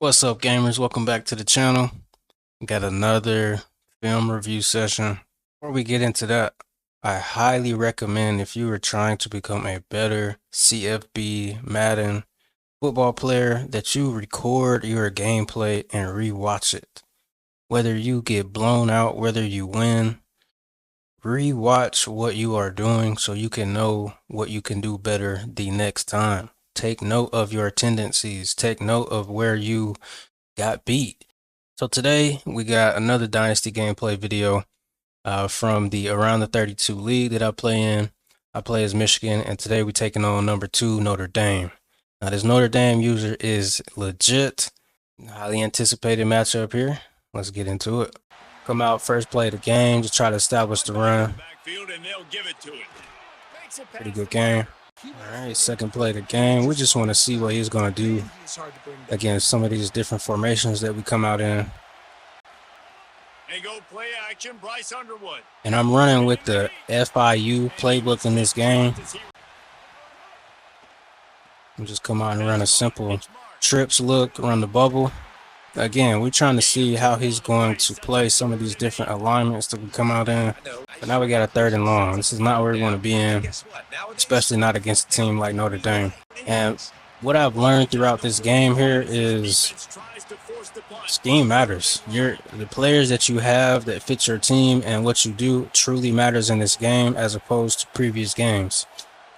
What's up, gamers? Welcome back to the channel. Got another film review session. Before we get into that, I highly recommend, if you are trying to become a better CFB Madden football player, that you record your gameplay and rewatch it. Whether you get blown out, whether you win, rewatch what you are doing so you can know what you can do better the next time. Take note of your tendencies. Take note of where you got beat. So today we got another Dynasty gameplay video from the Around the 32 league that I play in. I play as Michigan, and today we're taking on number 2 Notre Dame. Now this Notre Dame user is legit. Highly anticipated matchup here. Let's get into it. Come out first play of the game, just try to establish the run. Pretty good game. Alright, second play of the game. We just want to see what he's going to do against some of these different formations that we come out in. And I'm running with the FIU playbook in this game. We just come out and run a simple trips look, run the bubble. Again, we're trying to see how he's going to play some of these different alignments that we come out in. But now we got a 3rd and long. This is not where we want to be in, especially not against a team like Notre Dame. And what I've learned throughout this game here is scheme matters. The players that you have that fit your team and what you do truly matters in this game as opposed to previous games.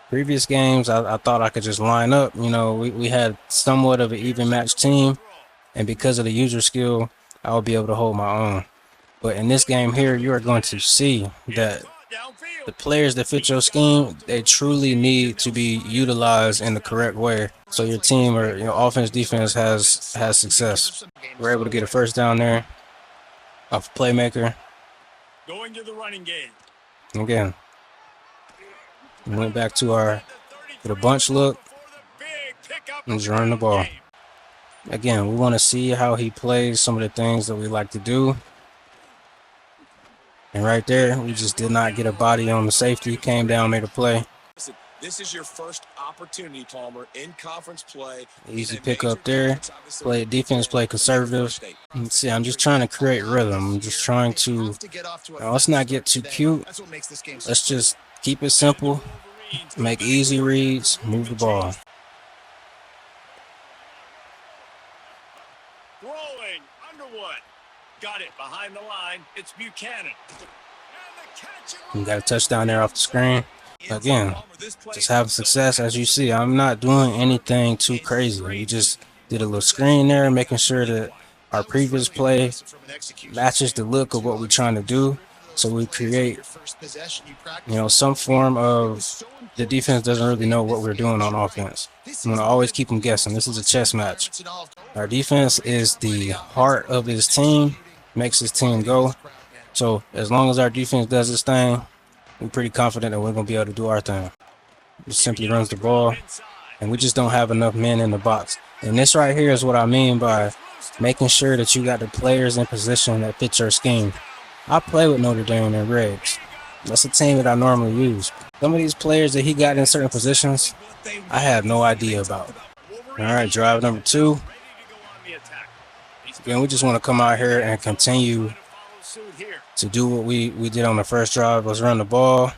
Previous games, I thought I could just line up. You know, we had somewhat of an even match team. And because of the user skill, I will be able to hold my own. But in this game here, you are going to see that the players that fit your scheme, they truly need to be utilized in the correct way, so your team or offense, defense has success. We're able to get a first down there off playmaker. Going to the running game. Again, we went back to the bunch look and just running the ball. Again, we want to see how he plays, some of the things that we like to do. And right there, we just did not get a body on the safety. Came down, made a play. This is your first opportunity, Palmer, in conference play. Easy pick up there. Play defense, play conservative. Let's see, I'm just trying to create rhythm. I'm just trying to, let's not get too cute. Let's just keep it simple. Make easy reads, move the ball. Rolling, Underwood. Got it behind the line. It's Buchanan. We got a touchdown there off the screen. Again, just having success. As you see, I'm not doing anything too crazy. We just did a little screen there, making sure that our previous play matches the look of what we're trying to do. So we create, some form of, the defense doesn't really know what we're doing on offense. I'm going to always keep them guessing. This is a chess match. Our defense is the heart of his team, makes his team go. So as long as our defense does its thing, we're pretty confident that we're going to be able to do our thing. Just simply runs the ball, and we just don't have enough men in the box. And this right here is what I mean by making sure that you got the players in position that fit your scheme. I play with Notre Dame and Reds. That's a team that I normally use. Some of these players that he got in certain positions, I have no idea about. All right, drive number 2. Again, we just want to come out here and continue to do what we did on the first drive, was run the ball.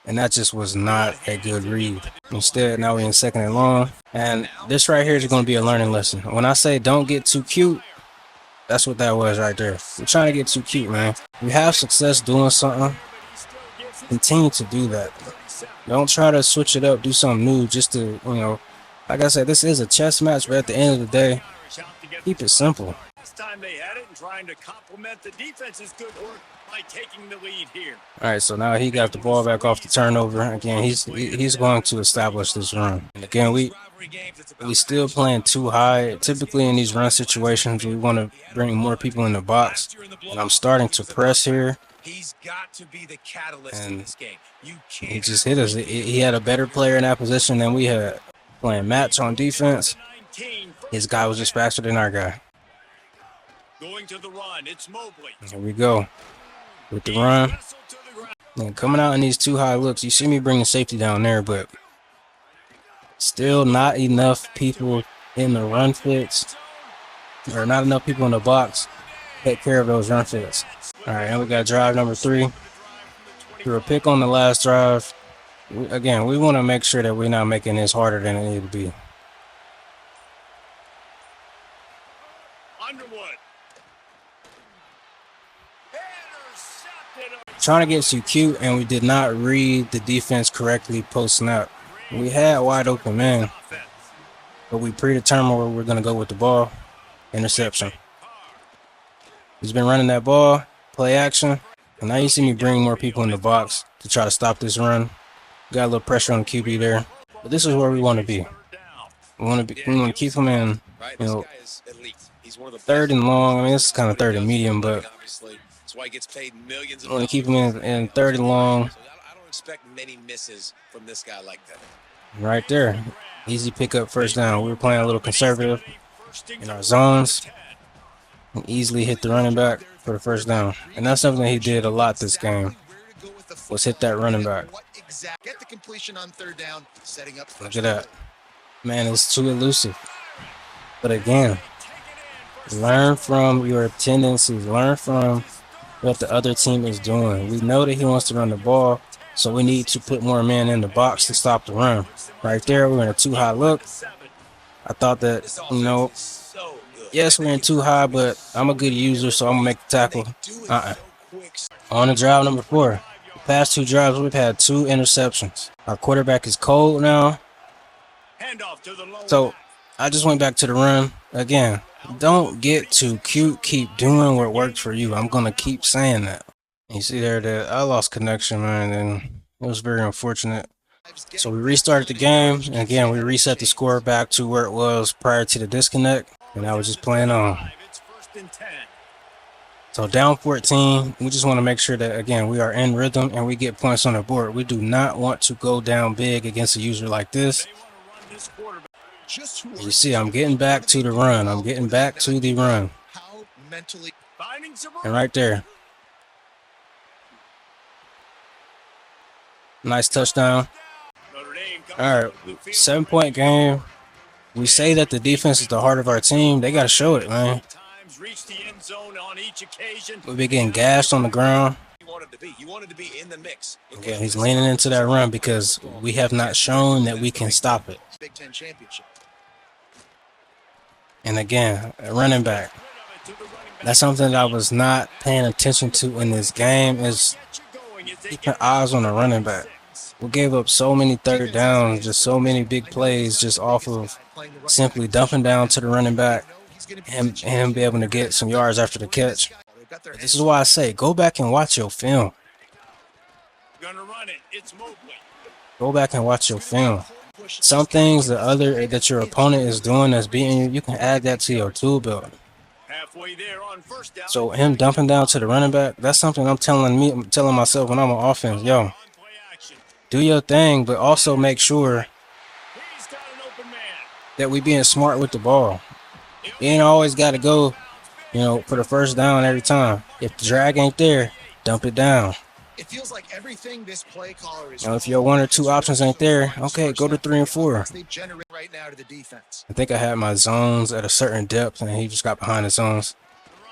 And that just was not a good read. Instead, now we're in 2nd and long. And this right here is going to be a learning lesson. When I say don't get too cute, that's what that was right there. We're trying to get too cute, man. You have success doing something, continue to do that. Don't try to switch it up, do something new just to, like I said, this is a chess match, but at the end of the day, keep it simple. Last time they had it and trying to complement the defense's good work by taking the lead here. All right, so now he got the ball back off the turnover. Again, he's going to establish this run. And again, we still playing too high. Typically in these run situations, we want to bring more people in the box. And I'm starting to press here. He's got to be the catalyst in this game. He just hit us. He had a better player in that position than we had. Playing match on defense. His guy was just faster than our guy. Going to the run, it's Mobley. Here we go with the run. And coming out in these too high looks, you see me bringing safety down there, but still not enough people in the run fits, or not enough people in the box take care of those run fits. All right, and we got drive number 3. Through a pick on the last drive. Again, we want to make sure that we're not making this harder than it needs to be. Underwood. Trying to get too cute, and we did not read the defense correctly post snap. We had wide open men, but we predetermined where we're going to go with the ball. Interception. He's been running that ball, play action, and now you see me bring more people in the box to try to stop this run. Got a little pressure on the QB there, but this is where we want to be. We want to keep him in, you know, 3rd and long. I mean, this is kind of 3rd and medium, but we want to keep him in 3rd and long. I don't expect many misses from this guy like that. Right there, easy pickup, first down. We were playing a little conservative in our zones. And easily hit the running back for the first down, and that's something that he did a lot this game. Was hit that running back. Get the completion on 3rd down, setting up. Look at that. Man, it's too elusive. But again, learn from your tendencies. Learn from what the other team is doing. We know that he wants to run the ball, so we need to put more men in the box to stop the run. Right there, we're in a too high look. I thought that, you know, yes, we're in too high, but I'm a good user, so I'm going to make the tackle. On to drive number 4. The past 2 drives, we've had 2 interceptions. Our quarterback is cold now. So I just went back to the run. Again, don't get too cute. Keep doing what worked for you. I'm going to keep saying that. You see there that I lost connection, man, and it was very unfortunate. So we restarted the game, and again, we reset the score back to where it was prior to the disconnect, and I was just playing on. So down 14, we just want to make sure that, again, we are in rhythm and we get points on the board. We do not want to go down big against a user like this. You see, I'm getting back to the run. I'm getting back to the run. And right there. Nice touchdown. All right, 7-point game. We say that the defense is the heart of our team. They got to show it, man. We've been getting gashed on the ground. Yeah, he's leaning into that run because we have not shown that we can stop it. And again, a running back. That's something that I was not paying attention to in this game, is keeping eyes on the running back. We gave up so many 3rd downs, just so many big plays just off of simply dumping down to the running back and him be able to get some yards after the catch. This is why I say, go back and watch your film. Go back and watch your film. Some things that your opponent is doing that's beating you, you can add that to your tool belt. So him dumping down to the running back, that's something I'm telling myself when I'm on offense. Yo, do your thing, but also make sure that we being smart with the ball. You ain't always got to go, you know, for the first down every time. If the drag ain't there, dump it down. It feels like everything this play caller is. You know, if your 1 or 2 options ain't there, okay, go to 3 and 4. Right now to the defense. I think I had my zones at a certain depth, and he just got behind the zones.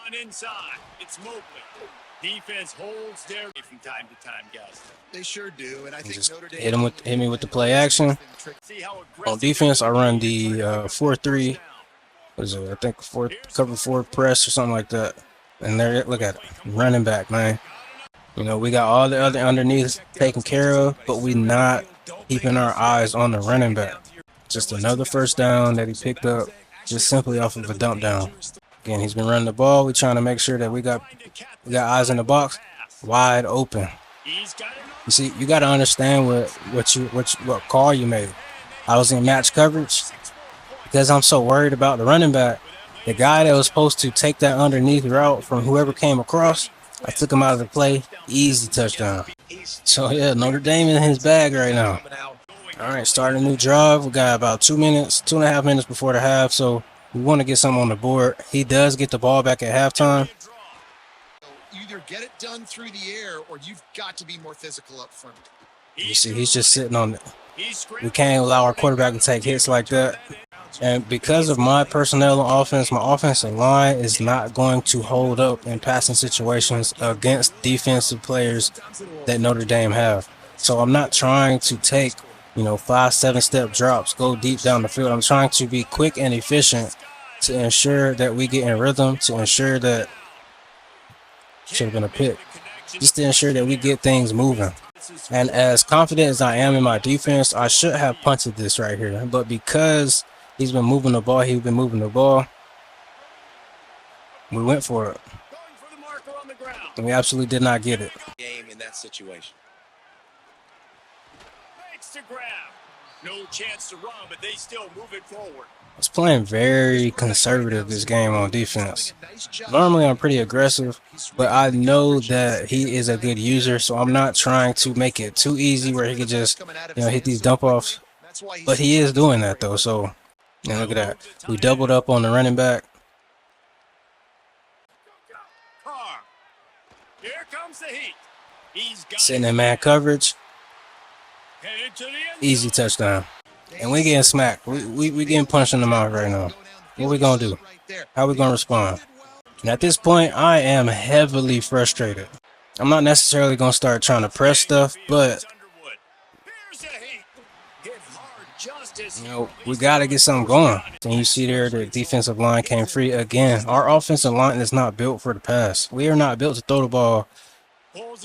Run inside. It's Mobley. Defense holds there from time to time, guys. They sure do, and I think Notre Dame hit me with the play action. On defense, I run the 4-3. What is it? I think cover 4 press or something like that. And there, look at it, running back, man. You know, we got all the other underneath taken care of, but we not keeping our eyes on the running back. Just another first down that he picked up, just simply off of a dump down. Again, he's been running the ball. We're trying to make sure that we got eyes in the box, wide open. You see, you got to understand what call you made. I was in match coverage because I'm so worried about the running back. The guy that was supposed to take that underneath route from whoever came across, I took him out of the play. Easy touchdown. So, yeah, Notre Dame in his bag right now. All right, starting a new drive. We got about 2.5 minutes before the half, so we want to get something on the board. He does get the ball back at halftime. Either get it done through the air or you've got to be more physical up front. You see, he's just sitting on it. We can't allow our quarterback to take hits like that. And because of my personnel on offense, my offensive line is not going to hold up in passing situations against defensive players that Notre Dame have. So I'm not trying to take, 5-7 step drops, go deep down the field. I'm trying to be quick and efficient to ensure that we get in rhythm, to ensure that, should have been a pick, just to ensure that we get things moving. And as confident as I am in my defense, I should have punted this right here. But because he's been moving the ball, we went for it. And we absolutely did not get it. Game in that situation. To grab. No chance to run, but they still move it forward. I was playing very conservative this game on defense. Normally I'm pretty aggressive, but I know that he is a good user, so I'm not trying to make it too easy where he could just, hit these dump offs. But he is doing that though, so look at that. We doubled up on the running back. Here comes the heat. He's got sitting in man coverage. Easy touchdown. And we getting smacked. We getting punched in the mouth right now. What we gonna do? How we gonna respond? And at this point, I am heavily frustrated. I'm not necessarily gonna start trying to press stuff, but we gotta get something going. And you see there, the defensive line came free again. Our offensive line is not built for the pass. We are not built to throw the ball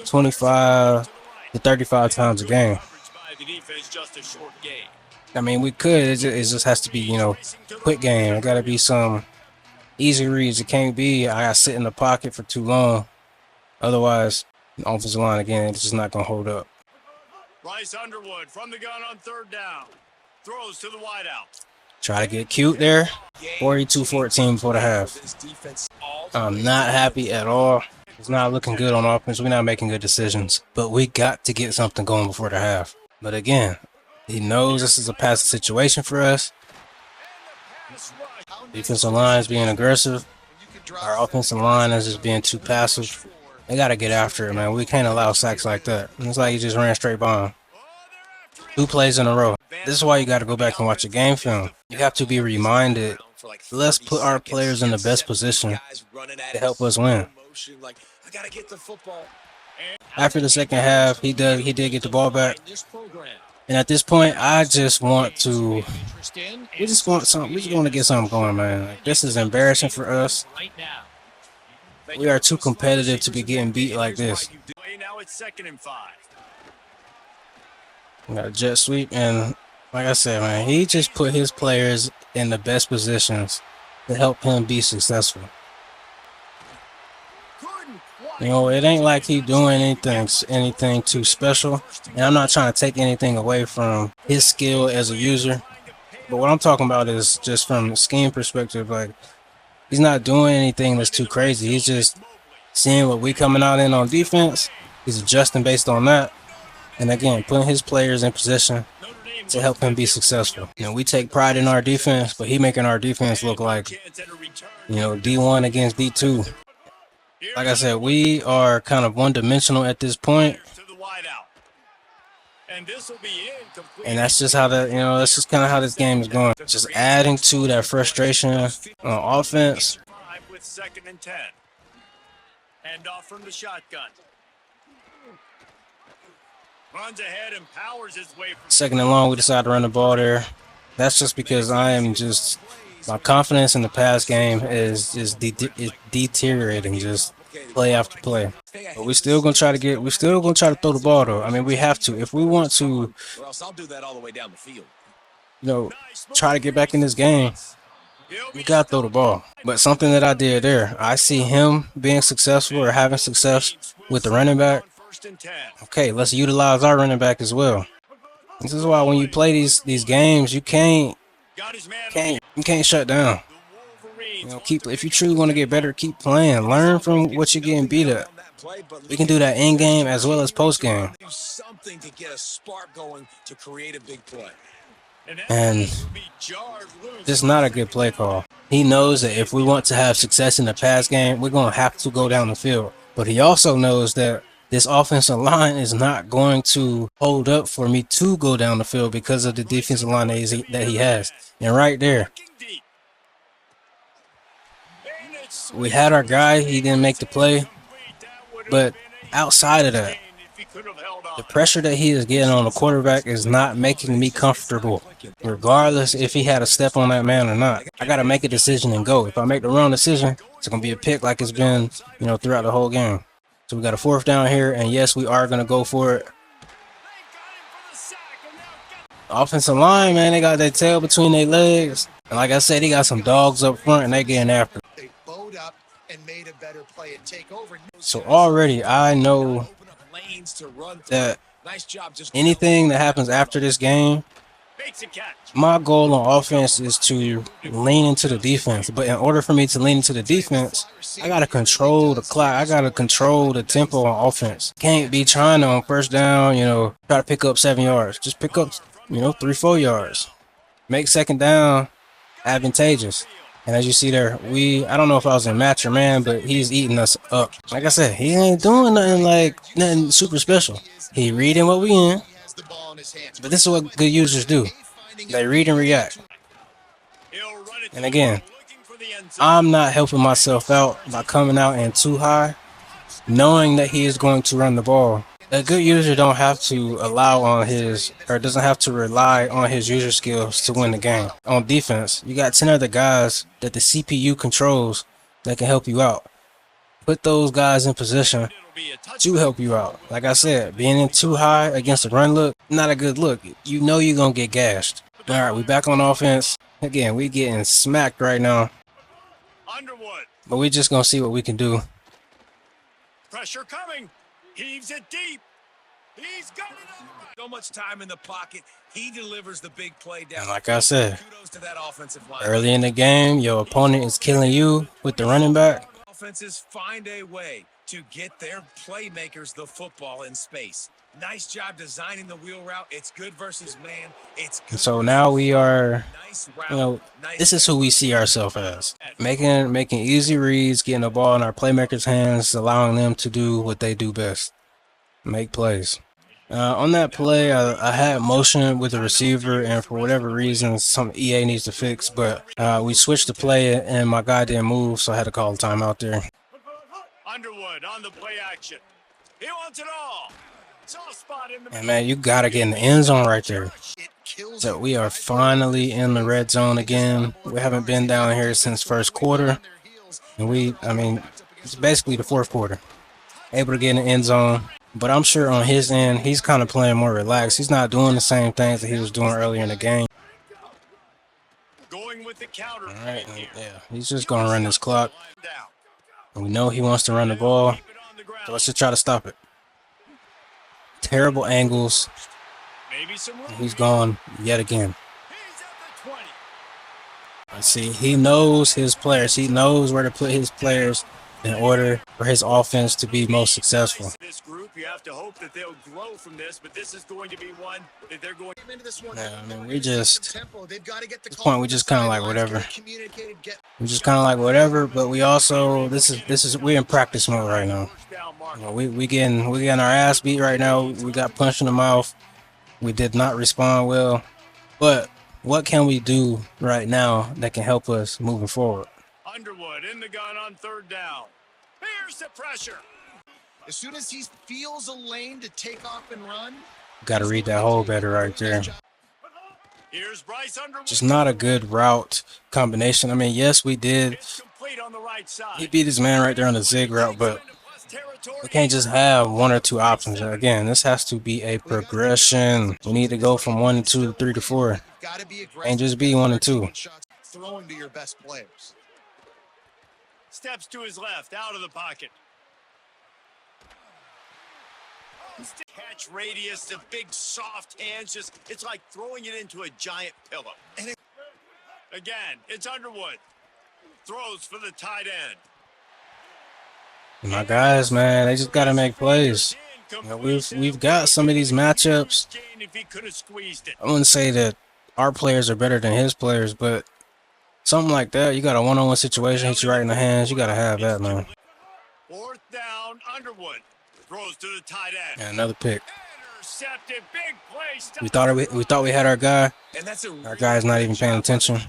25 to 35 times a game. I mean, we could. It just has to be, quick game. It got to be some easy reads. It can't be I got to sit in the pocket for too long. Otherwise, the offensive line, again, it's just not going to hold up. Bryce Underwood from the gun on third down. Throws to the wideout. Try to get cute there. 42-14 before the half. I'm not happy at all. It's not looking good on offense. We're not making good decisions. But we got to get something going before the half. But again, he knows this is a passing situation for us. Defensive line is being aggressive. Our offensive line is just being too passive. They got to get after it, man. We can't allow sacks like that. It's like he just ran straight by him. 2 plays in a row. This is why you got to go back and watch a game film. You have to be reminded, let's put our players in the best position to help us win. After the second half, he did get the ball back. And at this point, I just want to, we just want to get something going, man. Like, this is embarrassing for us. We are too competitive to be getting beat like this. Now it's 2nd and 5. We got a jet sweep, and like I said, man, he just put his players in the best positions to help him be successful. It ain't like he doing anything too special. And I'm not trying to take anything away from his skill as a user. But what I'm talking about is just from a scheme perspective. Like, he's not doing anything that's too crazy. He's just seeing what we coming out in on defense. He's adjusting based on that. And again, putting his players in position to help him be successful. We take pride in our defense, but he making our defense look like, D1 against D2. Like I said, we are kind of one-dimensional at this point. And that's just how that's just kind of how this game is going. Just adding to that frustration on offense. With 2nd and 10. Hand off from the shotgun. Runs ahead and powers his way. 2nd and long, we decided to run the ball there. That's just because my confidence in the pass game is deteriorating, just play after play. But we're still gonna try to throw the ball though. I mean, we have to if we want to, try to get back in this game. We gotta throw the ball. But something that I did there, I see him being successful or having success with the running back. Okay, let's utilize our running back as well. This is why when you play these games, you can't shut down. If you truly want to get better, keep playing. Learn from what you're getting beat at. We can do that in game as well as post game. And this is not a good play call. He knows that if we want to have success in the pass game, we're going to have to go down the field. But he also knows that this offensive line is not going to hold up for me to go down the field because of the defensive line that he has. And right there, we had our guy. He didn't make the play. But outside of that, the pressure that he is getting on the quarterback is not making me comfortable. Regardless if he had a step on that man or not, I got to make a decision and go. If I make the wrong decision, it's going to be a pick like it's been, throughout the whole game. So we got a 4th down here, and yes, we are going to go for it. Offensive line, man, they got their tail between their legs. And like I said, he got some dogs up front, and they getting after. They bowed up and made a better play and take over. So already I know that anything that happens after this game, my goal on offense is to lean into the defense. But in order for me to lean into the defense, I got to control the clock. I got to control the tempo on offense. Can't be trying to, on 1st down, try to pick up 7 yards. Just pick up, 3-4 yards. Make 2nd down advantageous. And as you see there, I don't know if I was in match or man, but he's eating us up. Like I said, he ain't doing nothing super special. He reading what we in. But this is what good users do. They read and react. And again, I'm not helping myself out by coming out in too high, knowing that he is going to run the ball. A good user don't have to doesn't have to rely on his user skills to win the game. On defense, you got 10 other guys that the CPU controls that can help you out. Put those guys in position to help you out. Like I said, being in too high against the run look, not a good look. You know you're going to get gashed. All right, we back on offense. Again, we getting smacked right now. But we just going to see what we can do. Pressure coming. Heaves it deep. He's got it up. So much time in the pocket. He delivers the big play down. And like I said, Kudos to that offensive line. early in the game, your opponent is killing you with the running back. Offenses find a way to get their playmakers the football in space. Nice job designing the wheel route. It's good versus man. It's good. So now we are, Nice route. this is who we see ourselves as. Making easy reads, getting the ball in our playmakers' hands, allowing them to do what they do best. Make plays. On that play, I had motion with the receiver, and for whatever reason, some EA needs to fix, but we switched the play, and my guy didn't move, so I had to call a timeout there. Underwood on the play action. He wants it all. Soft spot in the And man, you got to get in the end zone right there. So we are finally in the red zone again. We haven't been down here since 1st quarter, and it's basically the 4th quarter. Able to get in the end zone. But I'm sure on his end, he's kind of playing more relaxed. He's not doing the same things that he was doing earlier in the game. going with the counter. All right, yeah, he's just going to run this clock. And we know he wants to run the ball, so let's just try to stop it. Terrible angles. He's gone yet again. Let's see, he knows his players. He knows where to put his players in order for his offense to be most successful. This group, you have to hope that they'll grow from this, but this is going to be one that they're going Into this one. Yeah, we just, They've got to get the at this point, we just kind of like whatever. We just kind of like whatever, but we also, we're in practice mode right now. We getting our ass beat right now. We got punched in the mouth. We did not respond well, but what can we do right now that can help us moving forward? Underwood in the gun on 3rd down. Here's the pressure. As soon as he feels a lane to take off and run, Got to read that hole better right there. Here's Bryce Underwood. Just not a good route combination. I mean, yes, we did. It's complete on the right side. He beat his man right there on the zig route, but we can't just have 1 or 2 options. Again, this has to be a progression. We need to go from 1 to 2 to 3 to 4. got to be aggressive. Can't just be 1 and 2. Throwing to your best players. Steps to his left, out of the pocket. Catch radius, the big soft hands, it's like throwing it into a giant pillow. And again, it's Underwood. Throws for the tight end. My guys, man, they just got to make plays. You know, we've got some of these matchups. I wouldn't say that our players are better than his players, but something like that, you got a one-on-one situation, hit you right in the hands, you got to have that, man. 4th down, Underwood. Throws to the tight end. And another pick. Intercepted. Big play. We thought we had our guy. And that's Our guy's not even paying attention.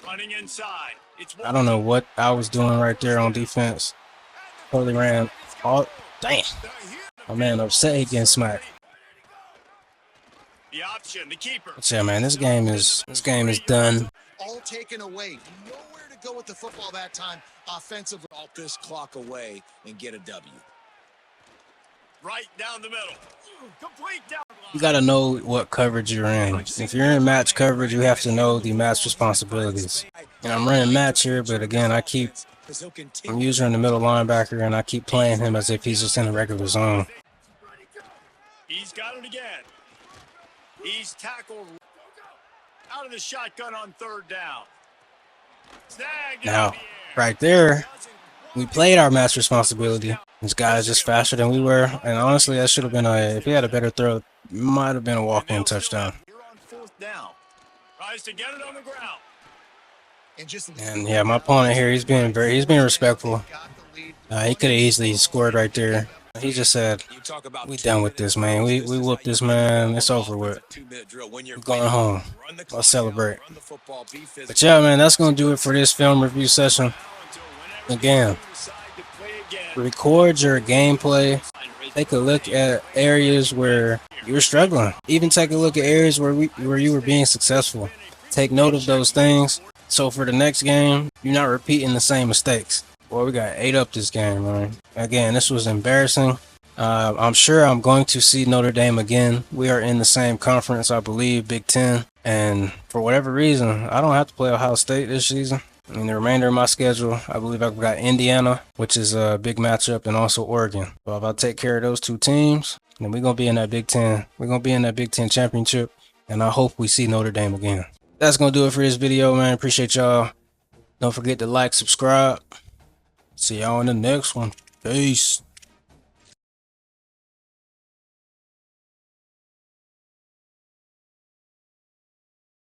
Running inside. It's I don't know what I was doing right there on defense. Totally ran all. Damn. My man upset he getting smacked. The option, the keeper. But yeah, man, this game is done. All taken away. Nowhere to go with the football that time offensively. Alt this clock away and get a W. Right down the middle. Complete down. You gotta know what coverage you're in. If you're in match coverage, you have to know the match responsibilities. And I'm running match here, but again, I'm using in the middle linebacker, and I keep playing him as if he's just in a regular zone. He's got it again. He's tackled out of the shotgun on third down. Snagged Now, in the air. right there, we played our match responsibility. This guy is just faster than we were, and honestly, that should have been if he had a better throw, it might have been a walk-in touchdown. Here on fourth down. Tries to get it on the ground. And yeah, my opponent here, he's being respectful. He could have easily scored right there. He just said, "We done with this, man. We whooped this man. It's over with. We're going home. Let's celebrate." But yeah, man, that's gonna do it for this film review session. Again, record your gameplay. Take a look at areas where you were struggling. Even take a look at areas where you were being successful. Take note of those things. So for the next game, you're not repeating the same mistakes. Boy, we got 8 up this game, man. Again, this was embarrassing. I'm sure I'm going to see Notre Dame again. We are in the same conference, I believe, Big Ten. And for whatever reason, I don't have to play Ohio State this season. I mean, the remainder of my schedule, I believe I've got Indiana, which is a big matchup, and also Oregon. So if I take care of those 2 teams, then we're going to be in that Big Ten. We're going to be in that Big Ten championship, and I hope we see Notre Dame again. That's going to do it for this video, man. Appreciate y'all. Don't forget to like, subscribe. See y'all in the next one. Peace.